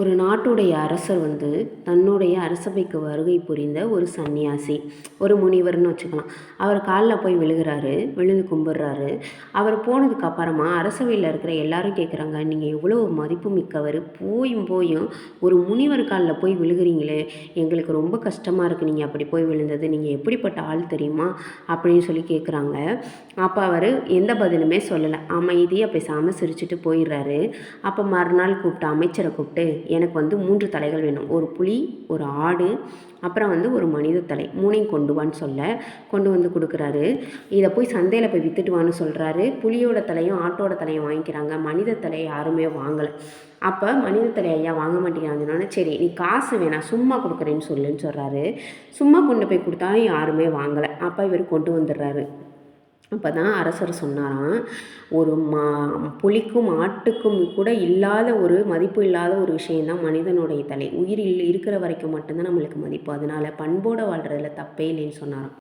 ஒரு நாட்டுடைய அரசர் தன்னுடைய அரசவைக்கு வருகை புரிந்த ஒரு சன்னியாசி, ஒரு முனிவர்னு வச்சுக்கலாம். அவர் காலில் போய் விழுகிறாரு, விழுந்து கும்பிட்றாரு. அவர் போனதுக்கு அப்புறமா அரசவையில் இருக்கிற எல்லாரும் கேட்குறாங்க, நீங்கள் எவ்வளோ மதிப்பு மிக்கவர், போயும் போயும் ஒரு முனிவர் காலில் போய் விழுகிறீங்களே, எங்களுக்கு ரொம்ப கஷ்டமாக இருக்குது நீங்கள் அப்படி போய் விழுந்தது, நீங்கள் எப்படிப்பட்ட ஆள் தெரியுமா அப்படின்னு சொல்லி கேட்குறாங்க. அப்போ அவர் எந்த பதிலுமே சொல்லலை, அமைதியாக பேசாமல் சிரிச்சுட்டு போயிடுறாரு. அப்போ மறுநாள் கூப்பிட்டு அமைச்சரை கூப்பிட்டு, எனக்கு 3 தலைகள் வேணும், ஒரு புலி, ஒரு ஆடு, அப்புறம் ஒரு மனித தலை, 3ஐயும் கொண்டு வான்னு சொல்ல கொண்டு வந்து கொடுக்குறாரு. இதை போய் சந்தையில் போய் விற்றுட்டு வான்னு சொல்கிறாரு. புலியோட தலையும் ஆட்டோட தலையும் வாங்கிக்கிறாங்க, மனித தலையை யாருமே வாங்கலை. அப்போ மனித தலை ஐயா வாங்க மாட்டேங்கிறாங்கன்னா, சரி நீ காசு வேணாம் சும்மா கொடுக்குறேன்னு சொல்லுன்னு சொல்கிறாரு. சும்மா கொண்டு போய் கொடுத்தாலும் யாருமே வாங்கலை. அப்போ இவர் கொண்டு வந்துடுறாரு. அப்போ தான் அரசர் சொன்னாராம், ஒரு புலிக்கும் ஆட்டுக்கும் கூட இல்லாத ஒரு மதிப்பு இல்லாத ஒரு விஷயந்தான் மனிதனுடைய தலை. உயிர் இருக்கிற வரைக்கும் மட்டும்தான் நம்மளுக்கு மதிப்பு, அதனால் பண்போடு வாழ்கிறதுல தப்பே இல்லைன்னு சொன்னாராம்.